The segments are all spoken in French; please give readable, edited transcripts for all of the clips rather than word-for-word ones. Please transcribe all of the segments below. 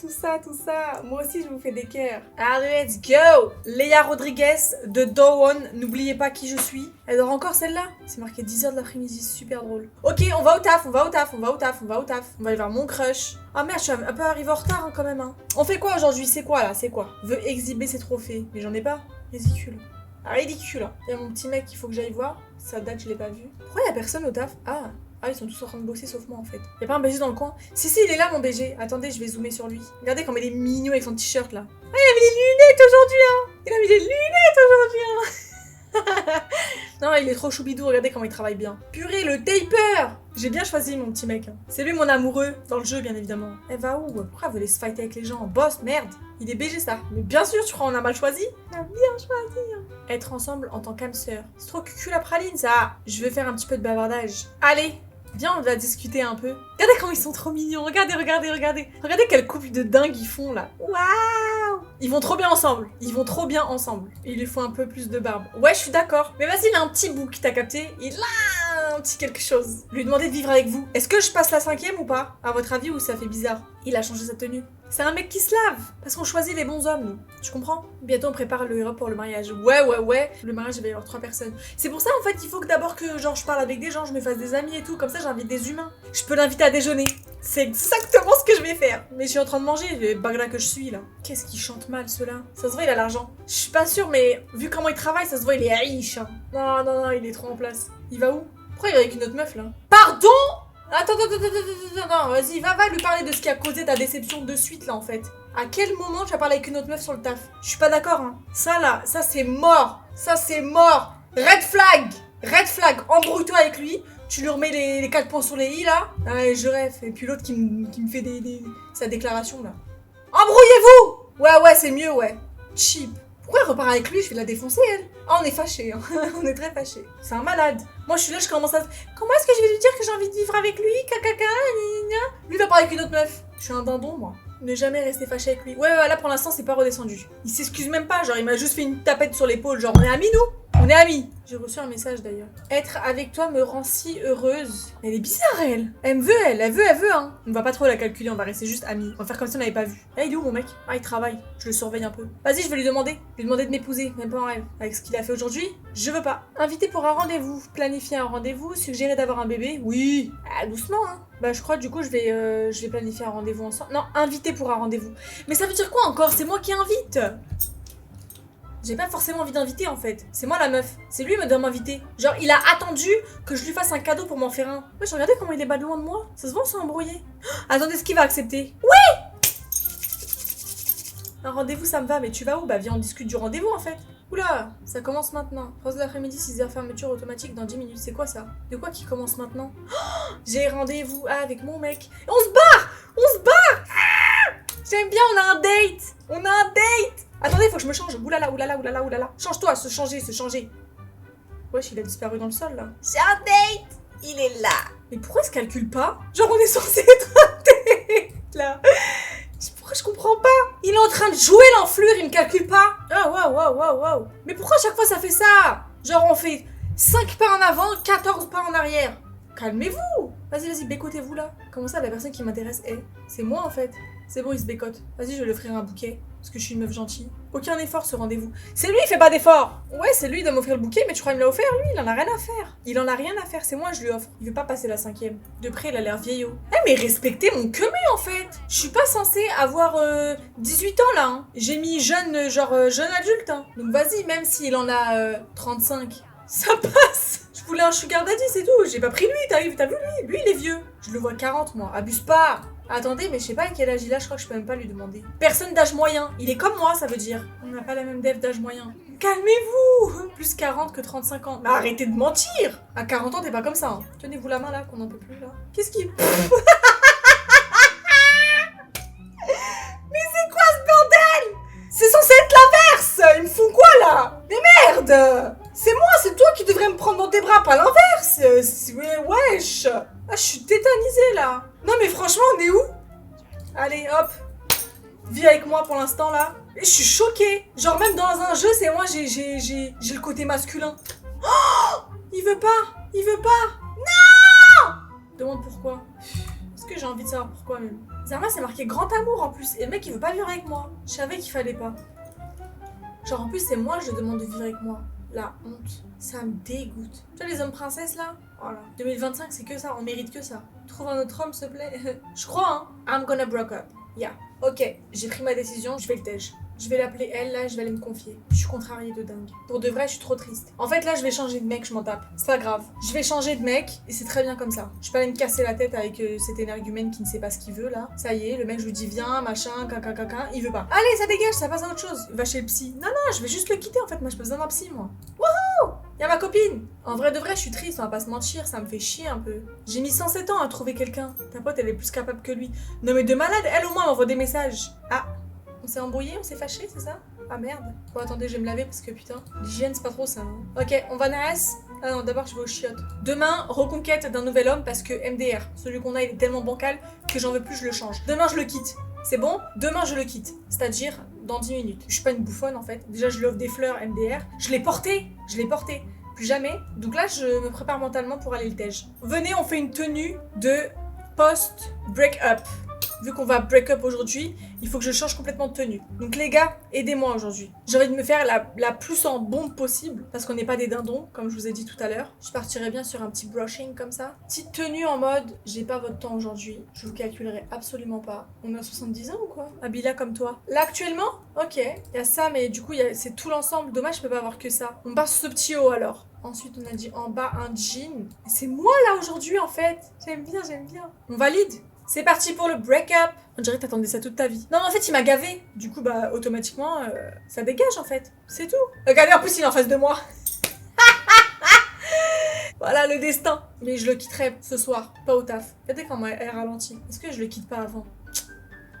tout ça. Moi aussi, je vous fais des cœurs. Allez, let's go. Léa Rodriguez de Dawn. N'oubliez pas qui je suis. Elle dort encore celle-là. C'est marqué 10h de l'après-midi, super drôle. Ok, on va au taf. On va aller voir mon crush. Ah merde, je suis un peu arrivée en retard quand même. On fait quoi aujourd'hui? C'est quoi là? C'est quoi? Veut exhiber ses trophées. Mais j'en ai pas. Ridicule. Ridicule. Il y a mon petit mec qu'il faut que j'aille voir. Ça date, je l'ai pas vu. Pourquoi il y a personne au taf? Ah, ils sont tous en train de bosser sauf moi en fait. Y'a pas un BG dans le coin? Si, il est là mon BG. Attendez, je vais zoomer sur lui. Regardez comme il est mignon avec son t-shirt là. Ah, il a mis des lunettes aujourd'hui. Non, il est trop choubidou, regardez comment il travaille bien. Purée, le taper! J'ai bien choisi mon petit mec. C'est lui mon amoureux, dans le jeu bien évidemment. Elle va où? Pourquoi elle veut aller se fighter avec les gens? Boss, merde! Il est BG ça. Mais bien sûr, tu crois on a mal choisi? On a bien choisi. Être ensemble en tant qu'âme sœur. C'est trop cucu la praline ça. Je vais faire un petit peu de bavardage. Allez! Viens, on va discuter un peu. Regardez comment ils sont trop mignons. Regardez. Regardez quel couple de dingues ils font là. Waouh! Ils vont trop bien ensemble. Il lui faut un peu plus de barbe. Ouais, je suis d'accord. Mais vas-y, il a un petit bouc, t'as capté? Il a un petit quelque chose. Lui demander de vivre avec vous. Est-ce que je passe la 5e ou pas? À votre avis, ou ça fait bizarre? Il a changé sa tenue. C'est un mec qui se lave. Parce qu'on choisit les bons hommes, nous. Tu comprends? Bientôt, on prépare le héros pour le mariage. Ouais. Le mariage, il va y avoir 3 personnes. C'est pour ça, en fait, il faut que d'abord que, genre, je parle avec des gens, je me fasse des amis et tout. Comme ça, j'invite des humains. Je peux l'inviter à déjeuner. C'est exactement ce que je vais faire. Mais je suis en train de manger, les bagras que je suis, là. Qu'est-ce qu'il chante mal, ceux-là? Ça se voit, il a l'argent. Je suis pas sûre, mais vu comment il travaille, ça se voit, il est riche. Non, il est trop en place. Il va où? Pourquoi il va avec une autre meuf, là? Pardon? Attends, vas-y, va lui parler de ce qui a causé ta déception de suite, là, en fait. À quel moment tu as parlé avec une autre meuf sur le taf? Je suis pas d'accord, hein. Ça, là, ça, c'est mort. Red flag. Embrouille-toi avec lui. Tu lui remets les 4 points sur les i, là. Ouais, je rêve. Et puis l'autre qui me fait sa déclaration, là. Embrouillez-vous! Ouais, c'est mieux, ouais. Cheap. Pourquoi elle repart avec lui? Je vais la défoncer, elle. Ah, on est fâchés, hein. On est très fâchés. C'est un malade. Moi, je suis là, je commence à... Comment est-ce que je vais lui dire que j'ai envie de vivre avec lui? Lui va parler avec une autre meuf. Je suis un dindon, moi. Ne jamais rester fâché avec lui. Ouais, là, pour l'instant, c'est pas redescendu. Il s'excuse même pas. Genre, il m'a juste fait une tapette sur l'épaule. Genre, on est amis, nous? On est amis. J'ai reçu un message, d'ailleurs. Être avec toi me rend si heureuse. Elle est bizarre, elle. Elle me veut, elle veut, hein. On va pas trop la calculer, on va rester juste amis. On va faire comme si on l'avait pas vu. Ah, il est où, mon mec? Ah, il travaille. Je le surveille un peu. Vas-y, je vais lui demander. Je vais lui demander de m'épouser, même pas en rêve. Avec ce qu'il a fait aujourd'hui, je veux pas. Invité pour un rendez-vous. Planifier un rendez-vous. Suggérer d'avoir un bébé. Oui. Ah, doucement, hein. Bah, je crois, du coup, je vais planifier un rendez-vous ensemble. Non, invité pour un rendez-vous. Mais ça veut dire quoi encore? C'est moi qui invite. J'ai pas forcément envie d'inviter en fait. C'est moi la meuf. C'est lui qui me doit m'inviter. Genre, il a attendu que je lui fasse un cadeau pour m'en faire un. Ouais, je regardais comment il est bas de loin de moi. Ça se voit, on s'est embrouillé. Attendez, ce qu'il va accepter? Oui! Un rendez-vous, ça me va, mais tu vas où? Bah, viens, on discute du rendez-vous en fait. Oula, ça commence maintenant. Pause de l'après-midi, 6h, fermeture automatique dans 10 minutes. C'est quoi ça? De quoi qui commence maintenant? J'ai rendez-vous avec mon mec. On se barre! J'aime bien, on a un date! Attendez, faut que je me change. Oulala. Change-toi, se changer. Wesh, il a disparu dans le sol, là. J'ai un date! Il est là. Mais pourquoi il se calcule pas? Genre, on est censé être un date, là. Pourquoi je comprends pas? Il est en train de jouer l'enflure, il me calcule pas. Ah, waouh. Mais pourquoi à chaque fois ça fait ça? Genre, on fait 5 pas en avant, 14 pas en arrière. Calmez-vous. Vas-y, bécotez-vous, là. Comment ça, la personne qui m'intéresse est? C'est moi, en fait. C'est bon, il se bécote. Vas-y, je vais lui offrir un bouquet. Parce que je suis une meuf gentille. Aucun effort, ce rendez-vous. C'est lui, il fait pas d'effort. Ouais, c'est lui de m'offrir le bouquet, mais tu crois qu'il me l'a offert, lui? Il en a rien à faire. Il en a rien à faire, c'est moi, je lui offre. Il veut pas passer la 5e. De près, il a l'air vieillot. Eh, mais respectez mon queumé, en fait. Je suis pas censée avoir 18 ans, là. Hein. J'ai mis jeune, jeune adulte. Hein. Donc vas-y, même s'il en a 35, ça passe. Je voulais un sugar daddy, c'est tout. J'ai pas pris lui, t'as vu lui? Lui, il est vieux. Je le vois 40, moi. Abuse pas. Attendez, mais je sais pas à quel âge il a, je crois que je peux même pas lui demander. Personne d'âge moyen. Il est comme moi, ça veut dire. On n'a pas la même dev d'âge moyen. Calmez-vous. Plus 40 que 35 ans. Mais arrêtez de mentir. À 40 ans, t'es pas comme ça. Hein. Tenez-vous la main, là, qu'on n'en peut plus, là. Qu'est-ce qui... Mais c'est quoi ce bordel? C'est censé être l'inverse. Ils me font quoi, là? Mais merde. C'est moi, c'est toi qui devrais me prendre dans tes bras, pas l'inverse. Wesh. Ah, je suis tétanisée, là. Non, mais franchement, on est où? Allez, hop. Vis avec moi pour l'instant, là. Et je suis choquée. Genre, même dans un jeu, c'est moi, j'ai le côté masculin. Oh, il veut pas. Non. Demande pourquoi. Est-ce que j'ai envie de savoir pourquoi même. Zama, c'est marqué grand amour en plus. Et le mec, il veut pas vivre avec moi. Je savais qu'il fallait pas. Genre, en plus, c'est moi, je demande de vivre avec moi. La honte. Ça me dégoûte. Tu vois, les hommes princesses, là? Voilà. 2025, c'est que ça. On mérite que ça. Trouve un autre homme, s'il te plaît. Je crois, hein. I'm gonna break up. Yeah. Ok, j'ai pris ma décision, je vais le tège. Je vais l'appeler elle, là, je vais aller me confier. Je suis contrariée de dingue. Pour de vrai, je suis trop triste. En fait, là, je vais changer de mec, je m'en tape. C'est pas grave. Je vais changer de mec, et c'est très bien comme ça. Je vais pas aller me casser la tête avec cet énergumène qui ne sait pas ce qu'il veut, là. Ça y est, le mec, je lui dis viens, machin, caca, il veut pas. Allez, ça dégage, ça passe à autre chose. Il va chez le psy. Non, non, je vais juste le quitter, en fait. Moi, j'ai pas besoin d'un psy, moi. Wouhou! Y'a ma copine! En vrai de vrai, je suis triste, on va pas se mentir, ça me fait chier un peu. J'ai mis 107 ans à trouver quelqu'un. Ta pote, elle est plus capable que lui. Non mais de malade, elle au moins m'envoie des messages. Ah, on s'est embrouillé, on s'est fâché, c'est ça? Ah merde. Bon attendez, je vais me laver parce que putain, l'hygiène c'est pas trop ça. Hein. Ok, on va nasse. Ah non, d'abord je vais aux chiottes. Demain, reconquête d'un nouvel homme parce que MDR, celui qu'on a il est tellement bancal que j'en veux plus, je le change. Demain je le quitte. C'est bon? Demain je le quitte. C'est-à-dire dans 10 minutes. Je suis pas une bouffonne en fait. Déjà je lui offre des fleurs MDR. Je l'ai porté. Plus jamais. Donc là je me prépare mentalement pour aller le tège. Venez, on fait une tenue de post-break-up. Vu qu'on va break up aujourd'hui, il faut que je change complètement de tenue. Donc les gars, aidez-moi aujourd'hui. J'ai envie de me faire la plus en bombe possible, parce qu'on n'est pas des dindons, comme je vous ai dit tout à l'heure. Je partirai bien sur un petit brushing comme ça. Petite tenue en mode, j'ai pas votre temps aujourd'hui, je vous calculerai absolument pas. On a 70 ans ou quoi? Habilla comme toi. Là actuellement, ok, il y a ça, mais du coup c'est tout l'ensemble. Dommage, je peux pas avoir que ça. On part sur ce petit haut alors. Ensuite, on a dit en bas un jean. C'est moi là aujourd'hui en fait. J'aime bien. On valide? C'est parti pour le break-up. On dirait que t'attendais ça toute ta vie. Non, mais en fait, il m'a gavé. Du coup, bah, automatiquement, ça dégage, en fait. C'est tout. Regardez, en plus, il est en face de moi. Voilà, le destin. Mais je le quitterai ce soir, pas au taf. Regardez comment elle ralentit. Est-ce que je le quitte pas avant?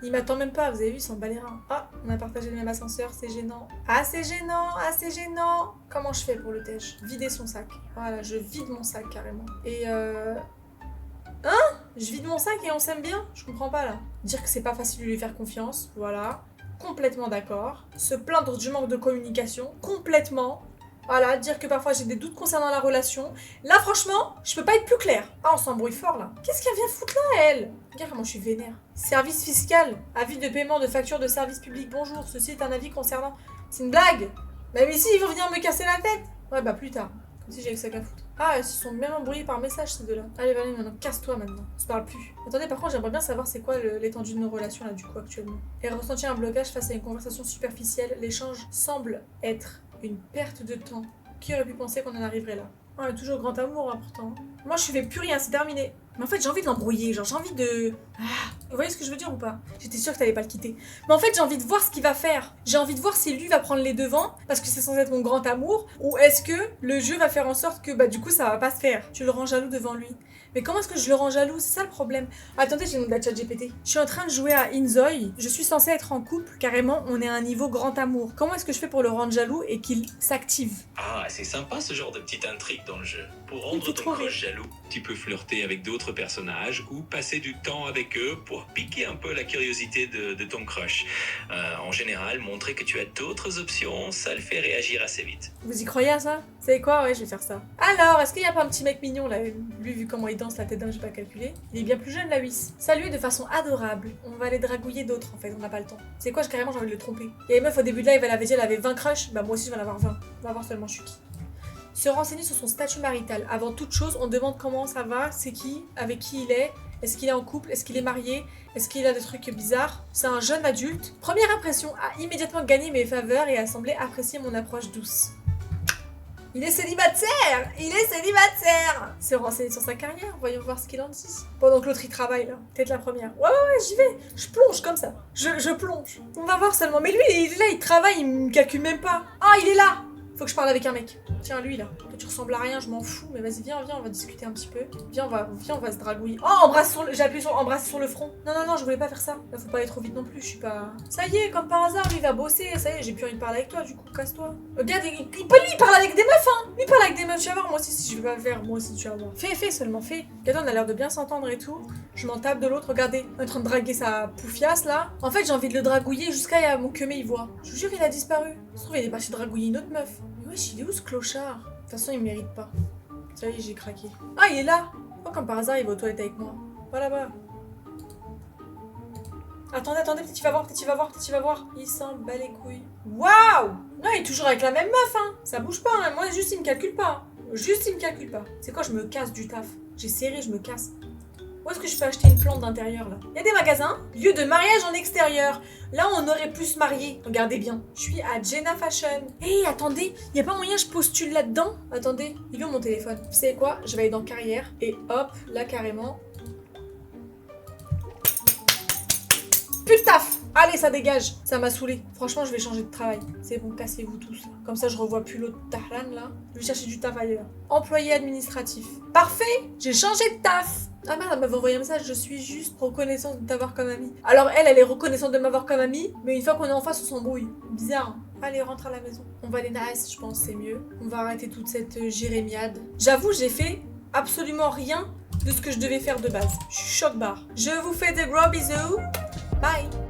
Il m'attend même pas, vous avez vu, il s'en bat les reins. Ah, on a partagé le même ascenseur, c'est gênant. Ah, c'est gênant. Comment je fais pour le tèche? Vider son sac. Voilà, je vide mon sac, carrément. Et je vide mon sac et on s'aime bien? Je comprends pas là. Dire que c'est pas facile de lui faire confiance, voilà. Complètement d'accord. Se plaindre du manque de communication, complètement. Voilà, dire que parfois j'ai des doutes concernant la relation. Là franchement, je peux pas être plus claire. Ah, on s'embrouille fort là. Qu'est-ce qu'elle vient foutre là, elle? Regarde comment je suis vénère. Service fiscal, avis de paiement de facture de service public, bonjour. Ceci est un avis concernant... C'est une blague. Même ici, ils vont venir me casser la tête. Ouais, bah plus tard. Comme si j'avais que ça qu'à foutre. Ah, elles se sont même embrouillées par message ces deux-là. Allez, Valérie, maintenant, casse-toi maintenant. On se parle plus. Attendez, par contre, j'aimerais bien savoir c'est quoi l'étendue de nos relations là, du coup, actuellement. Et ressentir un blocage face à une conversation superficielle, l'échange semble être une perte de temps. Qui aurait pu penser qu'on en arriverait là? On est toujours grand amour, hein, pourtant. Moi, je fais plus rien, c'est terminé. Mais en fait, j'ai envie de l'embrouiller, genre j'ai envie de... Ah, vous voyez ce que je veux dire ou pas? J'étais sûre que t'allais pas le quitter. Mais en fait, j'ai envie de voir ce qu'il va faire. J'ai envie de voir si lui va prendre les devants, parce que c'est censé être mon grand amour, ou est-ce que le jeu va faire en sorte que, bah du coup, ça va pas se faire. Tu le rends jaloux devant lui. Mais comment est-ce que je le rends jaloux? C'est ça le problème. Attendez, j'ai le nom de la ChatGPT. Je suis en train de jouer à Inzoi. Je suis censée être en couple. Carrément, on est à un niveau grand amour. Comment est-ce que je fais pour le rendre jaloux et qu'il s'active? Ah, c'est sympa ce genre de petite intrigue dans le jeu. Pour rendre ton crush jaloux, tu peux flirter avec d'autres personnages ou passer du temps avec eux pour piquer un peu la curiosité de ton crush. En général, montrer que tu as d'autres options, ça le fait réagir assez vite. Vous y croyez à ça? Vous savez quoi? Ouais, je vais faire ça. Alors, est-ce qu'il y a pas un petit mec mignon là? Lui, vu comment il danse la tête d'un, j'ai pas calculé. Il est bien plus jeune, la Whis. Saluer de façon adorable. On va aller dragouiller d'autres en fait, on n'a pas le temps. C'est quoi, carrément, j'ai envie de le tromper. Et les meufs au début de live, elle avait dit elle avait 20 crushs. Bah, moi aussi, je vais en avoir 20. On va voir seulement je suis qui. Se renseigner sur son statut marital. Avant toute chose, on demande comment ça va, c'est qui, avec qui il est-ce qu'il est en couple, est-ce qu'il est marié, est-ce qu'il a des trucs bizarres. C'est un jeune adulte. Première impression, a immédiatement gagné mes faveurs et a semblé apprécier mon approche douce. Il est célibataire! Se renseigner sur sa carrière, voyons voir ce qu'il en dit. Pendant que l'autre il travaille là, peut-être la première. Ouais, j'y vais, je plonge comme ça. Je plonge. On va voir seulement. Mais lui, il est là, il travaille, il me calcule même pas. Ah, il est là! Faut que je parle avec un mec. Tiens, lui là. Toi, tu ressembles à rien, je m'en fous. Mais vas-y, viens, on va discuter un petit peu. Viens, on va se dragouiller. Oh, embrasse sur le... J'ai appuyé sur embrasser sur le front. Non, je voulais pas faire ça. Là, faut pas aller trop vite non plus, je suis pas... Ça y est, comme par hasard, lui il va bosser. Ça y est, j'ai plus envie de parler avec toi, du coup, casse-toi. Regarde, lui, il parle avec des meufs, hein. Lui, il parle avec des meufs, tu vas voir. Moi aussi, si je vais pas le faire, moi aussi, tu vas voir. Fais seulement, fais. Regardez, on a l'air de bien s'entendre et tout. Je m'en tape de l'autre, regardez. On est en train de draguer sa poufiasse, là. En fait, j'ai envie de le dragouiller jusqu'à mon queumé, il voit. Je vous jure, il a disparu. Ça se trouve, il est parti dragouiller une autre meuf. Wesh, il est où ce clochard? De toute façon, il me mérite pas. Ça y est, j'ai craqué. Ah, il est là! Oh, comme par hasard, il va aux toilettes avec moi. Pas là-bas. Attendez, peut-être il va voir, peut-être il va voir, peut-être il va voir. Il s'en bat les couilles. Waouh! Non, il est toujours avec la même meuf, hein. Ça bouge pas, hein. Moi, juste, il me calcule pas. Juste, il me calcule pas. C'est quoi, je me casse du taf. J'ai serré, je me casse. Où est-ce que je peux acheter une plante d'intérieur, là? Il y a des magasins. Lieu de mariage en extérieur. Là, on aurait pu se marier. Regardez bien. Je suis à Jenna Fashion. Hé, attendez. Il y a pas moyen je postule là-dedans? Attendez. Il est où mon téléphone? Vous savez quoi? Je vais aller dans carrière. Et hop, là, carrément. Plus de taf! Allez, ça dégage. Ça m'a saoulé. Franchement, je vais changer de travail. C'est bon, cassez-vous tous. Comme ça, je revois plus l'autre Tahlan, là. Je vais chercher du taf ailleurs. Employé administratif. Parfait! J'ai changé de taf! Ah merde, elle m'avait envoyé un message. Je suis juste reconnaissante de t'avoir comme amie. Alors, elle est reconnaissante de m'avoir comme amie. Mais une fois qu'on est en face, on s'embrouille. Bizarre. Hein. Allez, rentre à la maison. On va aller nice, je pense, c'est mieux. On va arrêter toute cette jérémiade. J'avoue, j'ai fait absolument rien de ce que je devais faire de base. Je suis choc barre. Je vous fais des gros bisous. Bye.